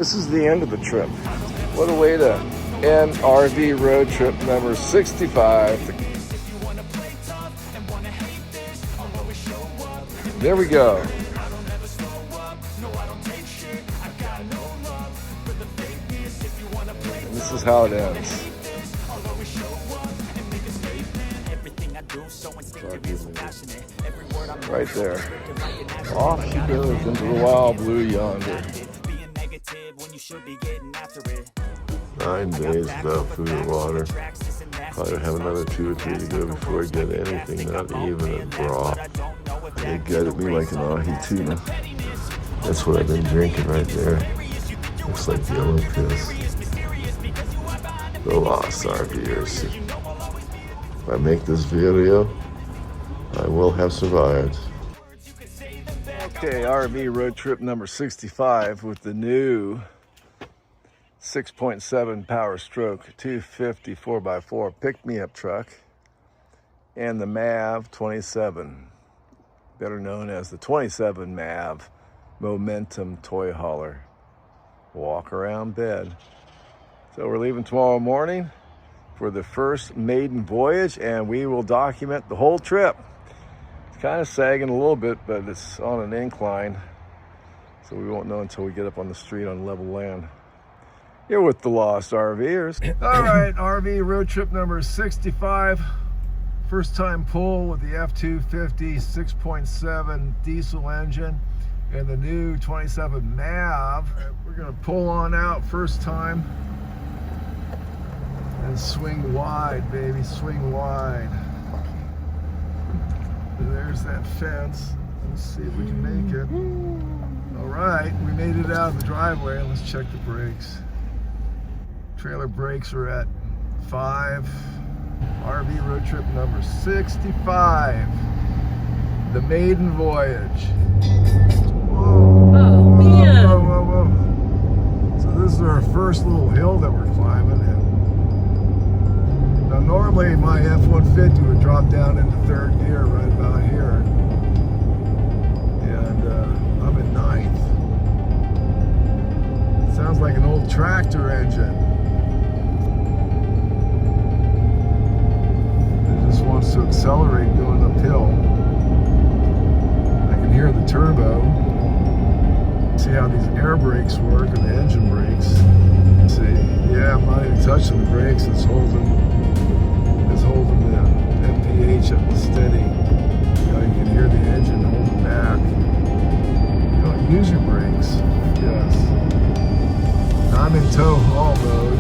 This is the end of the trip. What a way to end RV road trip number 65. There we go. And this is how it ends. Right there. Off she goes into the wild blue yonder. 9 days without food or water. Probably have another 2 or 3 to go before I get anything, not even a broth. They gutted me like an ahi tuna. That's what I've been drinking right there. Looks like yellow piss. The Lost RVers. If I make this video, I will have survived. Okay, RV road trip number 65 with the new 6.7 Power Stroke 250 4x4 pick-me-up truck and the MAV 27, better known as the 27 MAV Momentum Toy Hauler walk around bed. So we're leaving tomorrow morning for the first maiden voyage, and we will document the whole trip. It's kind of sagging a little bit, but it's on an incline, so we won't know until we get up on the street on level land. Here with the Lost RVers. All right, RV road trip number 65. First time pull with the F250 6.7 diesel engine and the new 27 MAV. We're gonna pull on out first time and swing wide, baby, swing wide. And there's that fence. Let's see if we can make it. All right, we made it out of the driveway. Let's check the brakes. Trailer brakes are at 5. RV road trip number 65. The maiden voyage. Whoa. Oh, man. Whoa, whoa, whoa. So this is our first little hill that we're climbing. And now normally my F250 would drop down into third gear right about here. And I'm in 9th. It sounds like an old tractor engine. Wants to accelerate going uphill. I can hear the turbo. See how these air brakes work and the engine brakes. See, yeah, I'm not even touching the brakes. It's holding the MPH at steady. You can hear the engine holding back. You don't use your brakes. Yes. Now I'm in tow haul mode.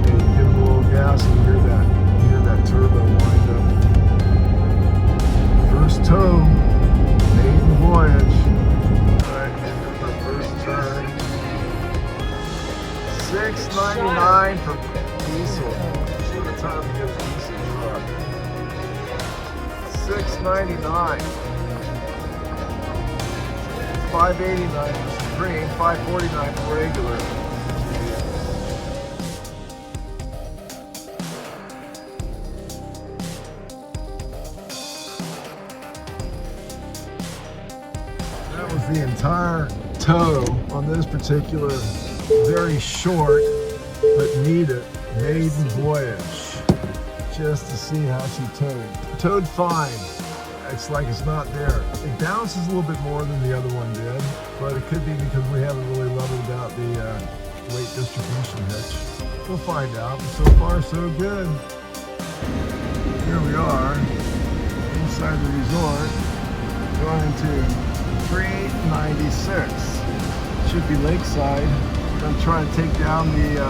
And you give it a little gas and hear that turbo wind up. First tow, maiden voyage. Alright, into the first turn. $6.99 for diesel. Let's see what time we get a diesel truck. $6.99. $5.89 for Supreme, $5.49 for regular. The entire tow on this particular very short but needed maiden voyage, just to see how she towed fine. It's like it's not there. It bounces a little bit more than the other one did, but it could be because we haven't really leveled out the weight distribution hitch. We'll find out, but so far so good. Here we are inside the resort, going to 396. Should be lakeside. We're going to try and take down the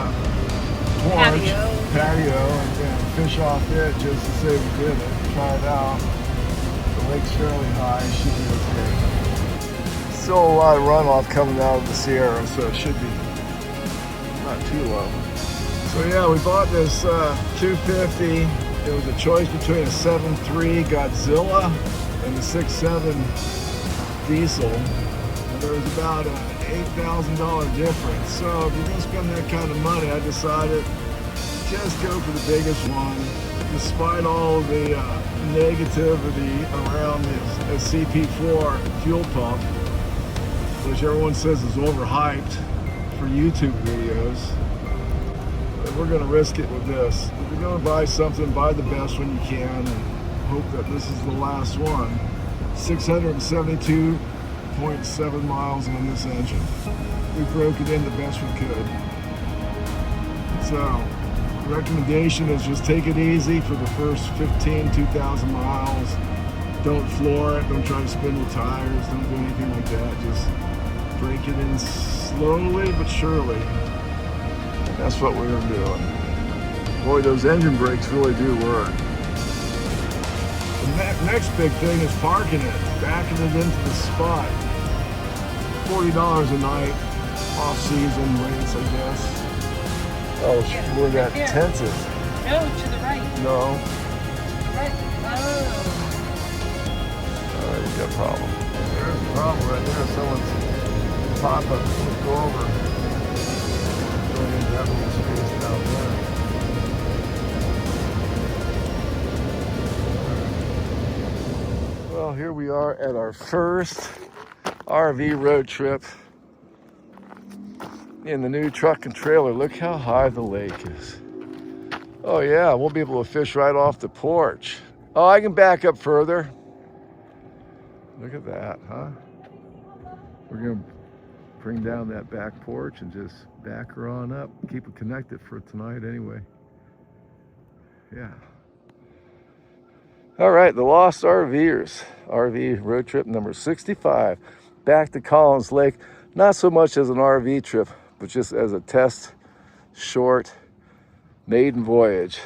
porch, patio and fish off it just to say we did it. Try it out. The lake's fairly high. Should be okay. Still a lot of runoff coming out of the Sierra, so it should be not too low. So yeah, we bought this 250. It was a choice between a 7.3 Godzilla and the 6.7 diesel, and there was about an $8,000 difference. So if you're going to spend that kind of money, I decided just go for the biggest one. Despite all of the negativity around the CP4 fuel pump, which everyone says is overhyped for YouTube videos. But we're gonna risk it with this. If you're gonna buy something, buy the best one you can and hope that this is the last one. 672.7 miles on this engine. We broke it in the best we could. So, recommendation is just take it easy for the first 2,000 miles. Don't floor it, don't try to spin your tires, don't do anything like that. Just break it in slowly but surely. That's what we're doing. Boy, those engine brakes really do work. The next big thing is parking it, backing it into the spot. $40 a night, off-season rates, I guess. Oh, Yeah, we're that right intensive. No, to the right. No. Right. Oh. You got a problem. There's a problem right there. Someone's pop-up flipped over. Going into that little space down there. Well, here we are at our first RV road trip in the new truck and trailer. Look how high the lake is. Oh yeah, we'll be able to fish right off the porch. Oh, I can back up further. Look at that, huh? We're gonna bring down that back porch and just back her on up. Keep it connected for tonight anyway. Yeah. All right, the Lost RVers. RV road trip number 65. Back to Collins Lake. Not so much as an RV trip, but just as a test, short, maiden voyage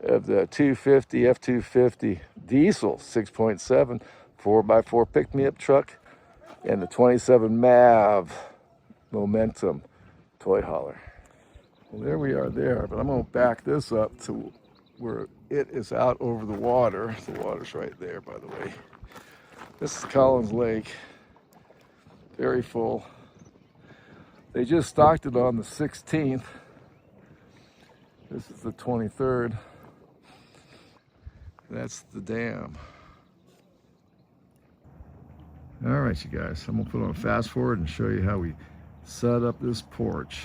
of the F250 Deisel 6.7 4x4 pick-me-up truck and the 27 MAV Momentum toy hauler. Well, there we are there, but I'm going to back this up to where it is out over the water. The water's right there, by the way. This is Collins Lake, very full. They just stocked it on the 16th. This is the 23rd. That's the dam. All right, you guys, I'm gonna put on a fast forward and show you how we set up this porch.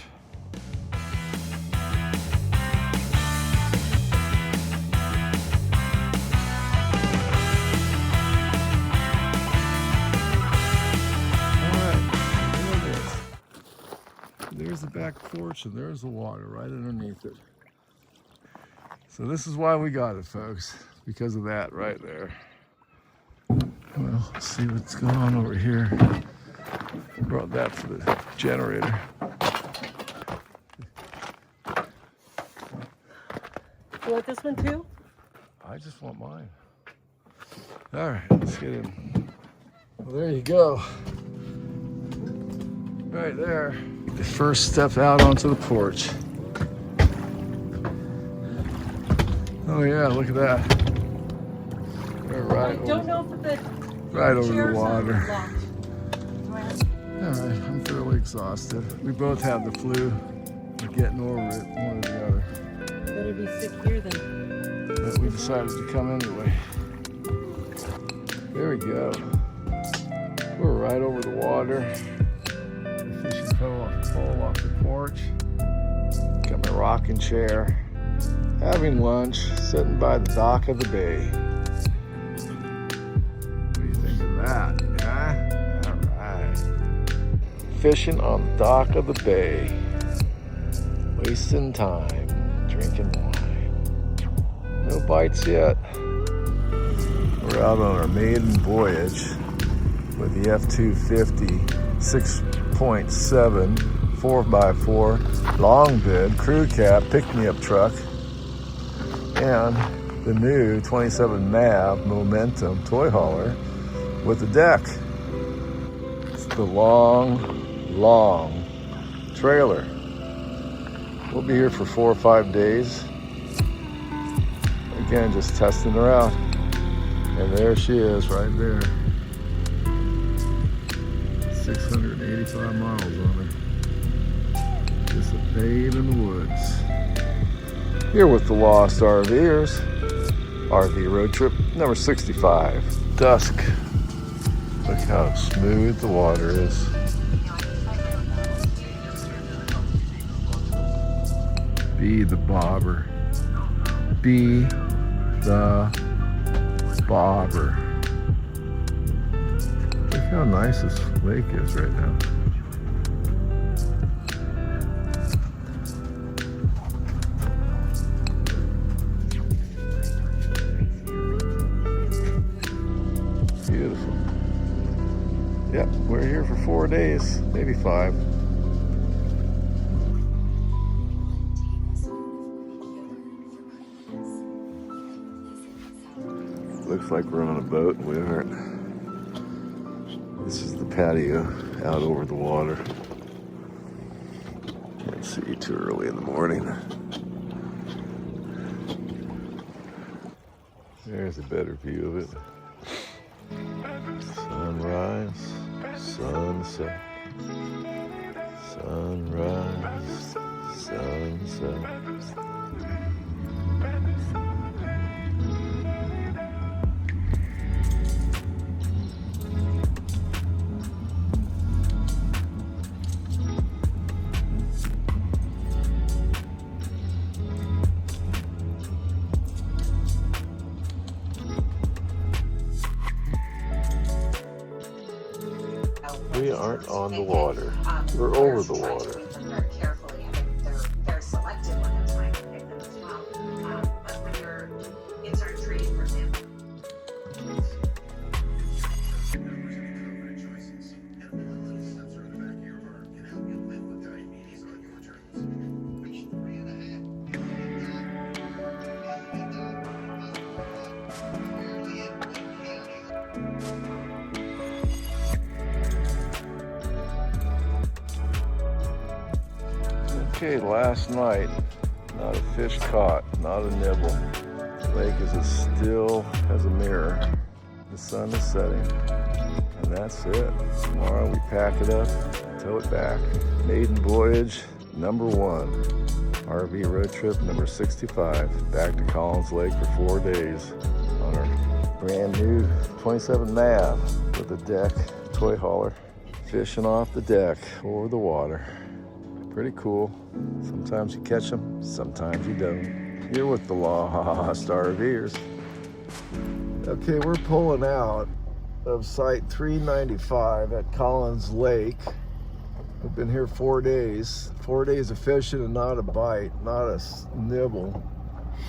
There's the back porch and there's the water right underneath it. So this is why we got it, folks, because of that right there. Well, let's see what's going on over here. Brought that for the generator. You want this one too? I just want mine. All right, let's get in. Well, there you go. Right there. The first step out onto the porch. Oh yeah, look at that. We're right I don't know if the right over the chairs water. are locked. All right, I'm fairly exhausted. We both have the flu. We're getting over it, one or the other. Better be sick here then. But we decided to come anyway. There we go. We're right over the water. The fishing pole off the porch. Got my rocking chair. Having lunch, sitting by the dock of the bay. What do you think of that? Huh? All right. Fishing on the dock of the bay. Wasting time, drinking wine. No bites yet. We're out on our maiden voyage with the F250 6.7 4x4 long bed crew cab pick-me-up truck and the new 27 MAV Momentum toy hauler with the deck. It's the long trailer. We'll be here for 4 or 5 days. Again, just testing her out. And there she is right there. 685 miles on it. Just a babe in the woods. Here with the Lost RVers. RV road trip number 65. Dusk. Look how smooth the water is. Be the bobber. Be the bobber. Look how nice this lake is right now. Beautiful. Yep, we're here for 4 days, maybe 5. Looks like we're on a boat, and we aren't. This is the patio out over the water. Can't see too early in the morning. There's a better view of it. Sunrise, sunset, sunrise, sunset. We aren't on the water. We're over the water. Very carefully. I think they're selective when they're trying to pick them as well. But when you're in certain trees, for example. Okay, last night, not a fish caught, not a nibble. The lake is as still as a mirror. The sun is setting, and that's it. Tomorrow we pack it up, tow it back. Maiden voyage number 1. RV road trip number 65, back to Collins Lake for 4 days on our brand new 27 Mav with a deck toy hauler, fishing off the deck over the water. Pretty cool. Sometimes you catch them, sometimes you don't. You're with the Lost RVers. Okay, we're pulling out of site 395 at Collins Lake. We've been here 4 days. 4 days of fishing and not a bite, not a nibble.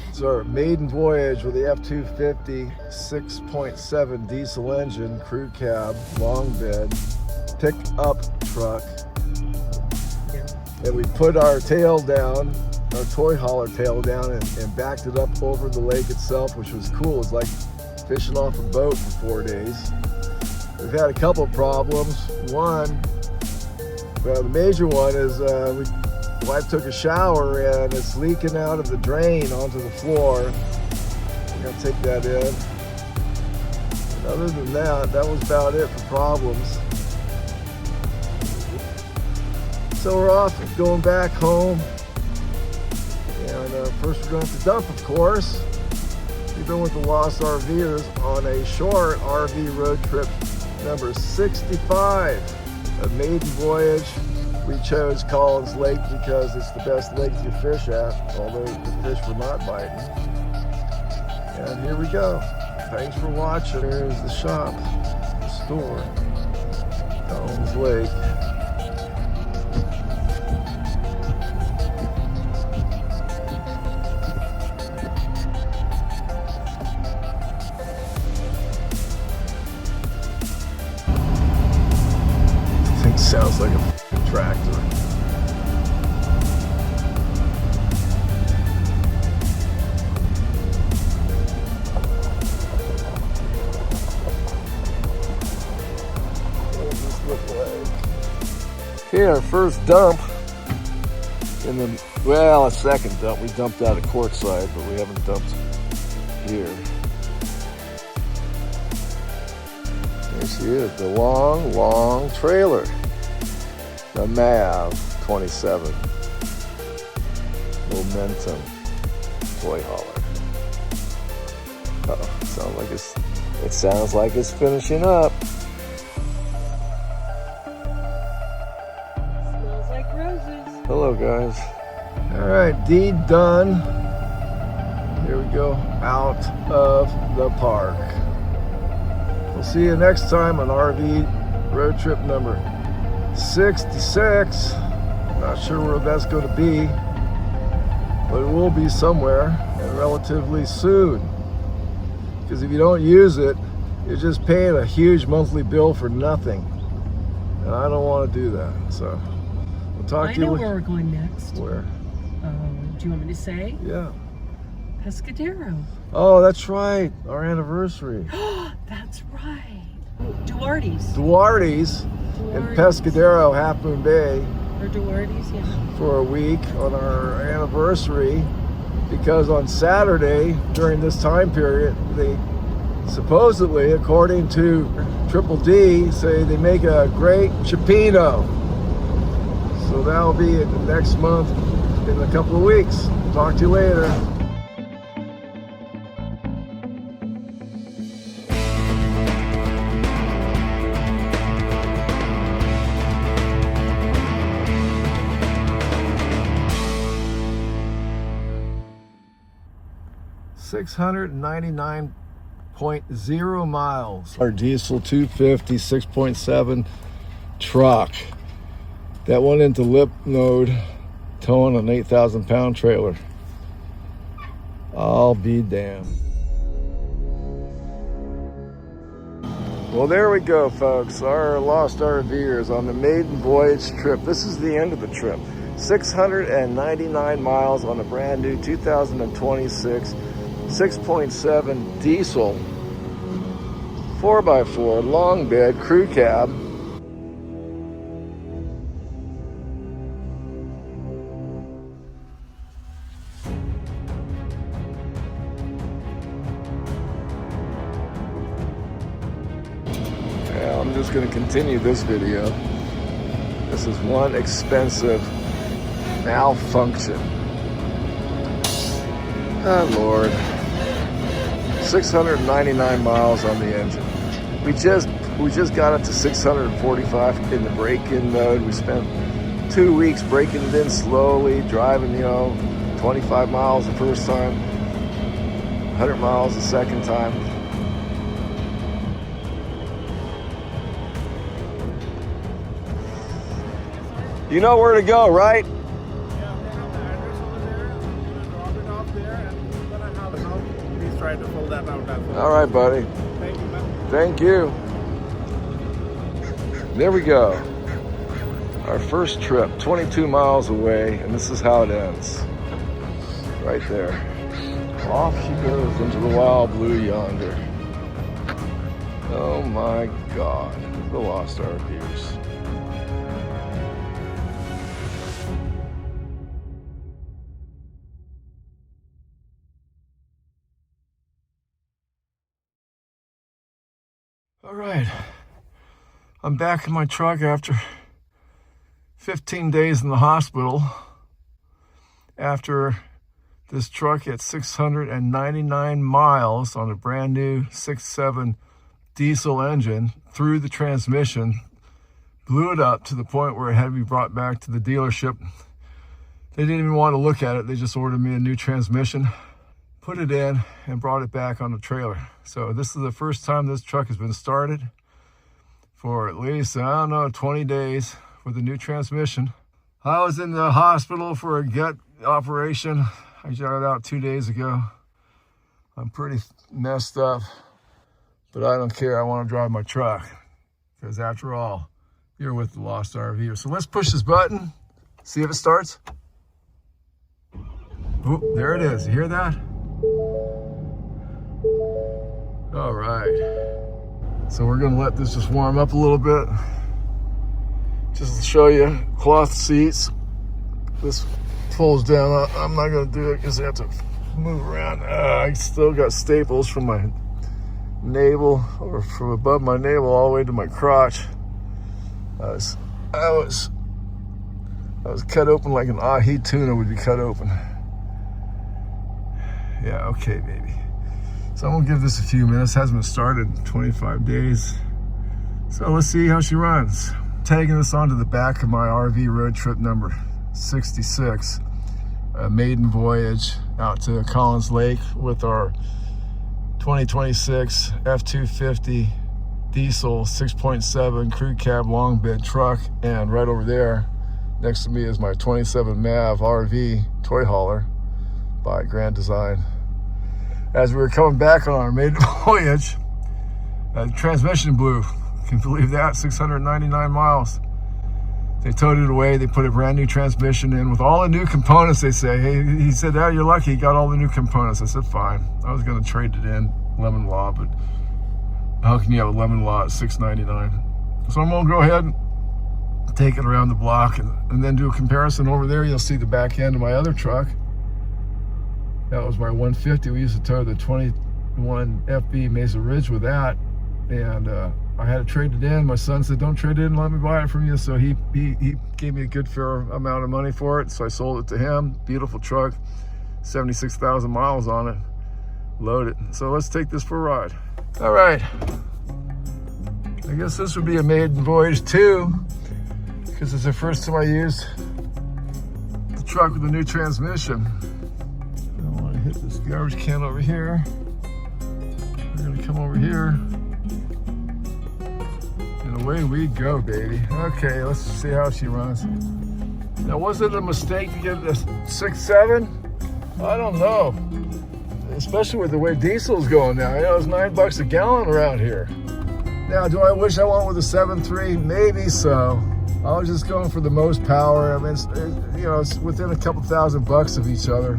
It's our maiden voyage with the F250 6.7 diesel engine, crew cab, long bed, pick-up truck. And we put our tail down, our toy hauler tail down, and backed it up over the lake itself, which was cool. It was like fishing off a boat for 4 days. We've had a couple problems. One, well, the major one is the wife took a shower and it's leaking out of the drain onto the floor. We gotta take that in. And other than that, that was about it for problems. So we're off, going back home, and first we're going to dump, of course. We've been with the Lost RVers on a short RV road trip number 65, a maiden voyage. We chose Collins Lake because it's the best lake to fish at, although the fish were not biting. And here we go. Thanks for watching. Here's the shop, the store, Collins Lake. Sounds like a tractor. What does this look like? Okay, our first dump in the, well, a second dump. We dumped out at Quartzside, but we haven't dumped here. There she is, the long trailer. The Mav 27 Momentum toy hauler. Uh-oh, it sounds like it's finishing up. Smells like roses. Hello guys. All right, deed done. Here we go, out of the park. We'll see you next time on RV road trip number 66. Not sure where that's going to be, but it will be somewhere, and relatively soon. Because if you don't use it, you're just paying a huge monthly bill for nothing. And I don't want to do that. So we'll talk to you. I know where we're going next. Where? Do you want me to say? Yeah. Pescadero. Oh, that's right. Our anniversary. That's right. Duarte's. Duarte's in Pescadero, Half Moon Bay, Or Duarte's, yeah. for a week on our anniversary, because on Saturday during this time period, they supposedly, according to Triple D, say they make a great cioppino. So that'll be next month in a couple of weeks. Talk to you later. $699.0 miles. Our Deisel 250 6.7 truck that went into lip node, towing an 8,000-pound trailer. I'll be damned. Well, there we go, folks. Our Lost RVers on the maiden voyage trip. This is the end of the trip. 699 miles on a brand new 2026 6.7 diesel 4x4 long bed crew cab. Yeah, I'm just going to continue this video. This is one expensive malfunction. Oh Lord. 699 miles on the engine. We just got it to 645 in the break-in mode. We spent 2 weeks breaking it in slowly, driving, 25 miles the first time, 100 miles the second time. You know where to go, right? To pull that out as well. All right, buddy. Thank you, man. Thank you. There we go. Our first trip, 22 miles away, and this is how it ends. Right there. Off she goes into the wild blue yonder. Oh my God, the Lost RVers. All right, I'm back in my truck after 15 days in the hospital. After this truck hit 699 miles on a brand new 6.7 diesel engine through the transmission, blew it up to the point where it had to be brought back to the dealership. They didn't even want to look at it. They just ordered me a new transmission, put it in, and brought it back on the trailer. So this is the first time this truck has been started for at least, 20 days with a new transmission. I was in the hospital for a gut operation. I got it out 2 days ago. I'm pretty messed up, but I don't care. I want to drive my truck because after all, you're with the Lost RVers. So let's push this button, see if it starts. Oop, there it is. You hear that? All right, so we're gonna let this just warm up a little bit. Just to show you, cloth seats. This folds down. I'm not gonna do it because I have to move around. I still got staples from my navel, or from above my navel all the way to my crotch. I was cut open like an ahi tuna would be cut open. Yeah, okay, baby. So I'm gonna give this a few minutes. Hasn't been started in 25 days. So let's see how she runs. Tagging this onto the back of my RV road trip number 66. a maiden voyage out to Collins Lake with our 2026 F250 Deisel 6.7 crew cab long bed truck. And right over there next to me is my 27 MAV RV toy hauler by Grand Design. As we were coming back on our maiden voyage, the transmission blew. Can you believe that? 699 miles. They towed it away. They put a brand new transmission in with all the new components. They say, hey, he said, oh, you're lucky. He got all the new components. I said, fine. I was going to trade it in, lemon law, but how can you have a lemon law at $6.99? So I'm going to go ahead and take it around the block and then do a comparison. Over there, you'll see the back end of my other truck. That was my 150. We used to tow the 21 FB Mesa Ridge with that. And I had to trade it in. My son said, don't trade it in, let me buy it from you. So he gave me a good fair amount of money for it. So I sold it to him. Beautiful truck, 76,000 miles on it, loaded. So let's take this for a ride. All right. I guess this would be a maiden voyage too, because it's the first time I used the truck with a new transmission. I don't want to hit this garbage can over here. We're gonna come over here. And away we go, baby. Okay, let's see how she runs. Now, was it a mistake to get this 6.7? I don't know. Especially with the way diesel's going now. You know, it's $9 a gallon around here. Now, do I wish I went with a 7.3? Maybe so. I was just going for the most power. I mean, it's within a couple $1,000 of each other.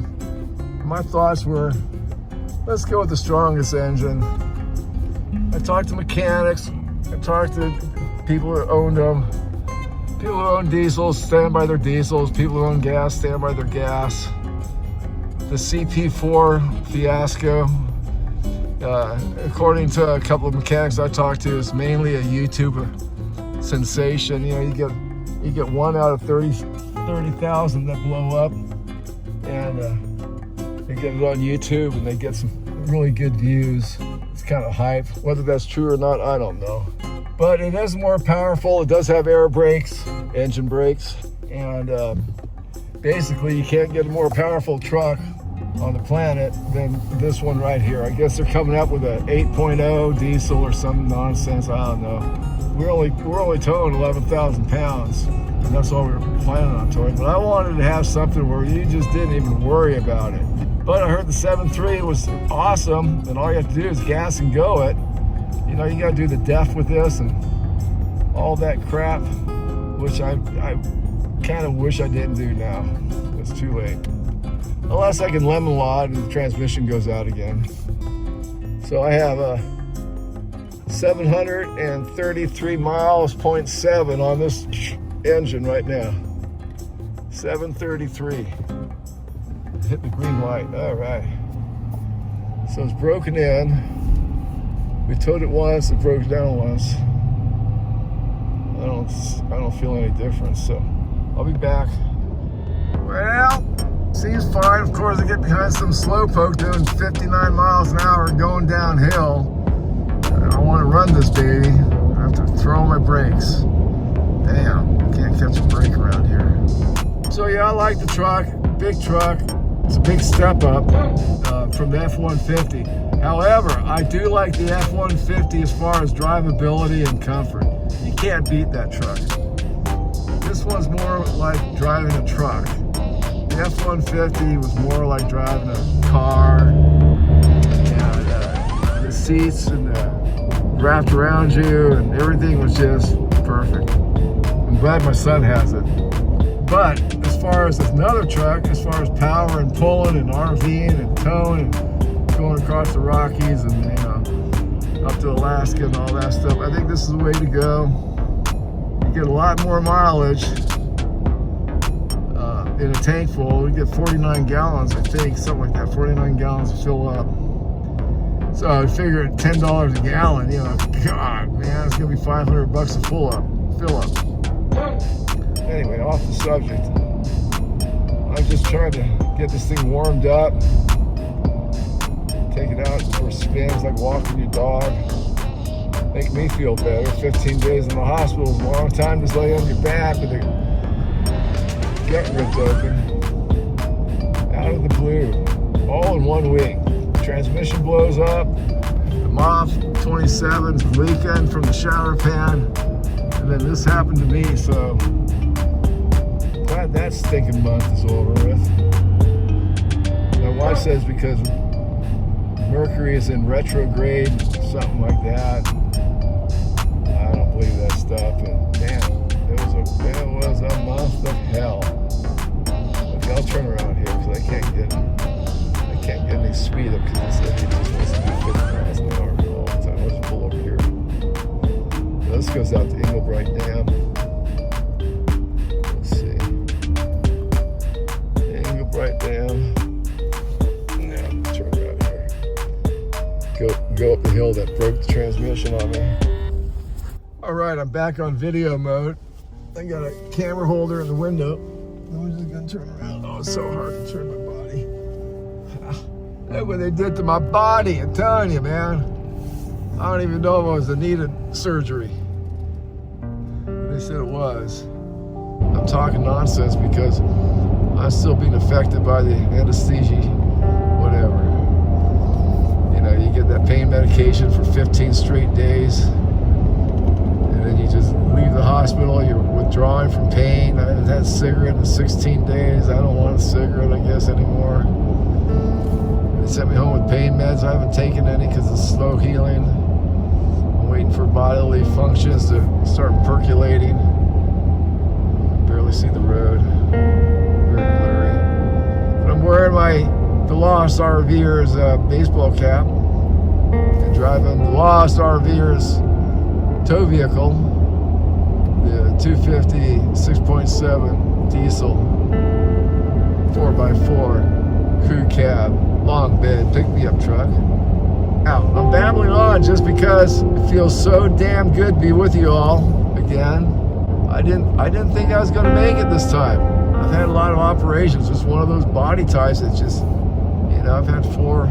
My thoughts were, let's go with the strongest engine. I talked to mechanics. I talked to people who owned them. People who own diesels stand by their diesels. People who own gas stand by their gas. The CP4 fiasco, according to a couple of mechanics I talked to, is mainly a YouTube sensation. You know, you get 1 out of 30,000 that blow up, and they get it on YouTube and they get some really good views. It's kind of hype. Whether that's true or not, I don't know. But it is more powerful. It does have air brakes, engine brakes, and basically you can't get a more powerful truck on the planet than this one right here. I guess they're coming up with a 8.0 diesel or some nonsense. I don't know. We're only towing 11,000 pounds, and that's all we were planning on towing. But I wanted to have something where you just didn't even worry about it. But I heard the 7.3 was awesome, and all you have to do is gas and go it. You know, you got to do the def with this and all that crap, which I kind of wish I didn't do now. It's too late. Unless I can lemon law and the transmission goes out again. So I have a 733 miles, 0.7 on this engine right now. 733. Hit the green light. All right. So it's broken in. We towed it once, it broke down once. I don't feel any difference, so I'll be back. Well, seems fine. Of course, I get behind some slowpoke doing 59 miles an hour going downhill. I want to run this baby. I have to throw my brakes. Damn, can't catch a brake around here. So yeah, I like the truck, big truck. It's a big step up from the F250. However, I do like the F250 as far as drivability and comfort. You can't beat that truck. This one's more like driving a truck. The F250 was more like driving a car. And the seats and wrapped around you and everything was just perfect. I'm glad my son has it. But as far as another truck, as far as power and pulling and RVing and towing and going across the Rockies and, you know, up to Alaska and all that stuff, I think this is the way to go. You get a lot more mileage in a tank full. You get 49 gallons, I think, something like that, 49 gallons to fill up. So I figure at $10 a gallon, you know, God, man, it's gonna be $500 to fill up. Anyway, off the subject. I'm just trying to get this thing warmed up. Take it out for spins like walking your dog. Make me feel better. 15 days in the hospital is a long time to lay on your back with the gut ripped open. out of the blue, all in one week. Transmission blows up, the MOF 27's leaking from the shower pan, and then this happened to me, so glad that stinking month is over with. My wife says because Mercury is in retrograde, something like that. I don't believe that stuff, but man, it was a month of hell. Okay, I'll turn around here because I can't get any speed up because it just wants to do 50 miles an hour all the time. I'll just pull over here. Now, this goes out to Inglebright Dam. Let's see. Inglebright Dam. Now, turn around here. Go up the hill that broke the transmission on me. All right, I'm back on video mode. I got a camera holder in the window. I'm just gonna turn around. Oh, it's so hard to turn my body. Look what they did to my body, I'm telling you, man. I don't even know if it was a needed surgery. They said it was. I'm talking nonsense because I'm still being affected by the anesthesia, whatever. You know, you get that pain medication for 15 straight days, and then you just leave the hospital, you're withdrawing from pain. I haven't had a cigarette in 16 days. I don't want a cigarette, I guess, anymore. They sent me home with pain meds. I haven't taken any because it's slow healing. I'm waiting for bodily functions to start percolating. I barely see the road. Very blurry. But I'm wearing the Lost RVers baseball cap and driving the Lost RVers tow vehicle, the 250 6.7 Deisel 4x4 crew cab. Long bed, pick me up truck. Now, I'm babbling on just because it feels so damn good to be with you all again. I didn't think I was gonna make it this time. I've had a lot of operations. It's one of those body types that just, you know, I've had four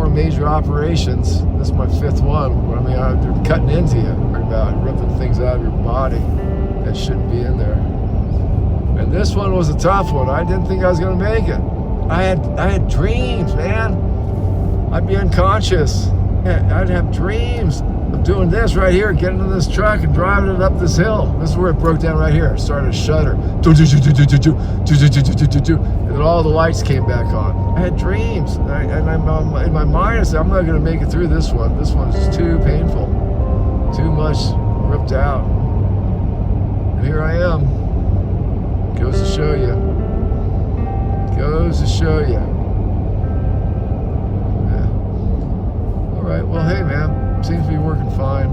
major operations. This is my fifth one. I mean, they're cutting into you, about ripping things out of your body that shouldn't be in there. And this one was a tough one. I didn't think I was gonna make it. I had dreams, man. I'd be unconscious. I'd have dreams of doing this right here, getting in this truck and driving it up this hill. This is where it broke down right here. It started to shudder. And then all the lights came back on. I had dreams. And in my mind, I said, I'm not going to make it through this one. This one's just too painful. Too much ripped out. And here I am. Goes to show you. Goes to show you. Yeah. All right, well, hey, man, seems to be working fine.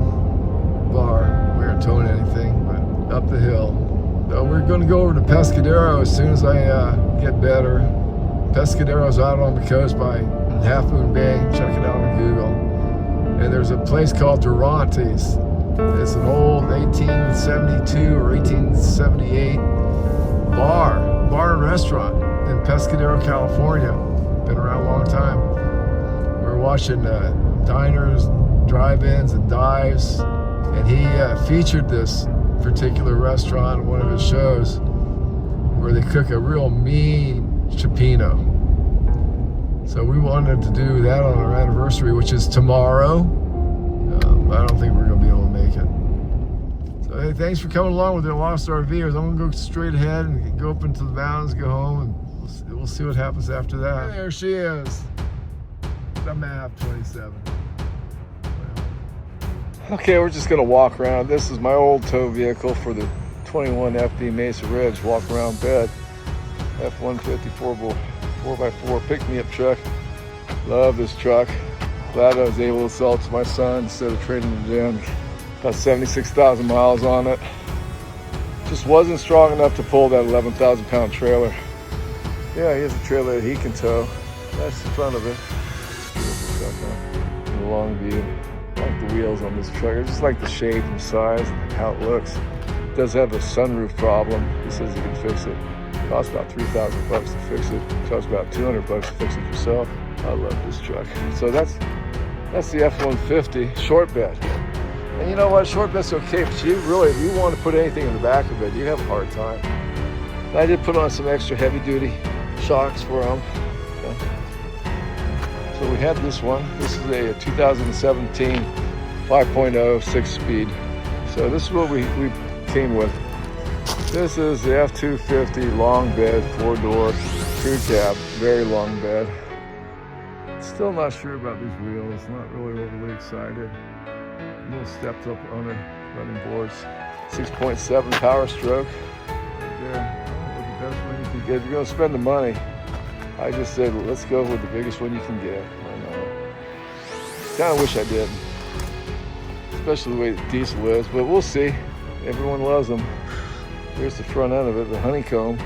Bar, we aren't towing anything, but up the hill. We're going to go over to Pescadero as soon as I get better. Pescadero's out on the coast by Half Moon Bay. Check it out on Google. And there's a place called Durante's. It's an old 1872 or 1878 bar and restaurant in Pescadero, California. Been around a long time. We're watching diners, drive-ins, and dives, and he featured this particular restaurant in one of his shows where they cook a real mean cioppino. So we wanted to do that on our anniversary, which is tomorrow. I don't think we're going to be able to make it. So hey, thanks for coming along with the Lost RVers. I'm going to go straight ahead and go up into the mountains, go home, and we'll see what happens after that. There she is, the map 27. Okay, we're just gonna walk around. This is my old tow vehicle for the 21 FB Mesa Ridge walk around bed. F250 4x4 pick me up truck. Love this truck. Glad I was able to sell it to my son instead of trading it in. Got 76,000 miles on it. Just wasn't strong enough to pull that 11,000 pound trailer. Yeah, here's a trailer that he can tow. That's the front of it. In the long view. I like the wheels on this truck. I just like the shape and size and how it looks. It does have a sunroof problem. He says he can fix it. It costs about $3,000 to fix it. It costs about $200 to fix it yourself. I love this truck. So that's the F-150 short bed. And you know what? Short bed's okay, but if you want to put anything in the back of it, you have a hard time. I did put on some extra heavy duty shocks for them. So we had this one. This is a 2017 5.0 6-speed. So this is what we came with. This is the F250 long bed, 4-door crew cab, very long bed. Still not sure about these wheels, not really overly excited. Little stepped up on it, running boards. 6.7 power stroke. Right there. The best one you can get. If you're gonna spend the money, I just said, let's go with the biggest one you can get. Why not? Kind of wish I did, especially the way the Deisel is, but we'll see. Everyone loves them. Here's the front end of it, the honeycomb.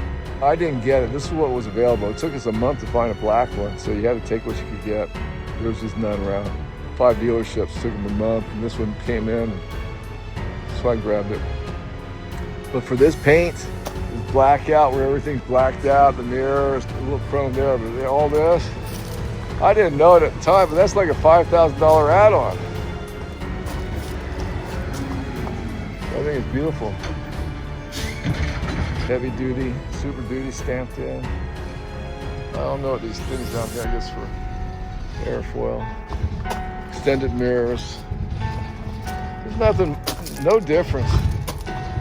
I didn't get it. This is what was available. It took us a month to find a black one, so you had to take what you could get. There was just none around. 5 dealerships, took them a month, and this one came in, so I grabbed it. But for this paint, this blackout where everything's blacked out, the mirrors, a little chrome there, but all this, I didn't know it at the time, but that's like a $5,000 add-on. I think it's beautiful. Heavy duty, super duty stamped in. I don't know what these things down here, I guess for airfoil. Extended mirrors. There's nothing, no difference.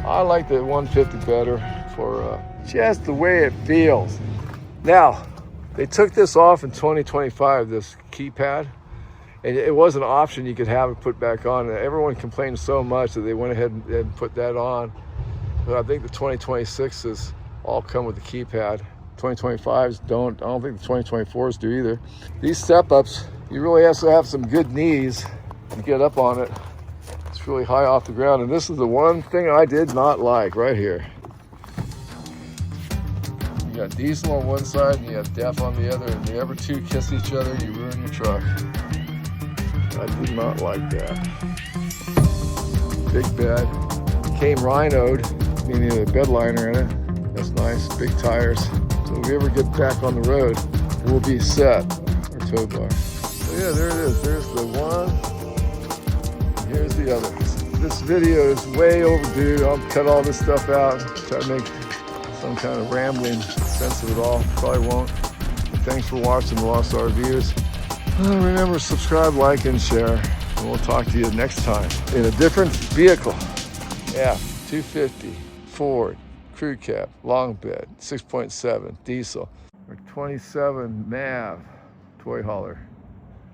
I like the 150 better for just the way it feels. Now, they took this off in 2025, this keypad, and it was an option you could have it put back on. And everyone complained so much that they went ahead and put that on. But I think the 2026s all come with the keypad. 2025s don't. I don't think the 2024s do either. These step-ups, you really have to have some good knees to get up on it. It's really high off the ground. And this is the one thing I did not like right here. You got Deisel on one side and you got Def on the other. And if ever two kiss each other, you ruin your truck. I did not like that. Big bed. Came rhinoed, meaning the bed liner in it. That's nice. Big tires. So if we ever get back on the road, we'll be set. Our tow bar. So yeah, there it is. There's the one. Here's the other. This video is way overdue. I'll cut all this stuff out. Try to make some kind of rambling sense of it all. Probably won't. Thanks for watching the Lost RVers. Remember, subscribe, like, and share. And we'll talk to you next time in a different vehicle. F250 Ford crew cab, long bed, 6.7 Deisel, or 27 MAV toy hauler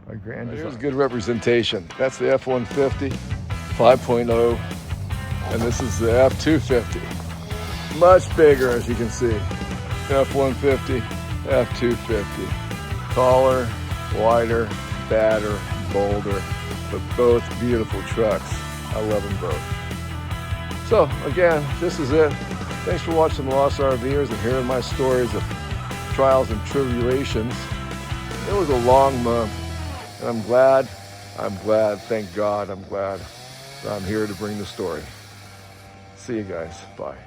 by Grand Design. Here's good representation. That's the F150 5.0, and this is the F250. Much bigger, as you can see. F150, F250. Taller, wider, badder, bolder, but both beautiful trucks. I love them both. So again, this is it. Thanks for watching the Lost RVers and hearing my stories of trials and tribulations. It was a long month, and I'm glad, thank God, I'm glad that I'm here to bring the story. See you guys, bye.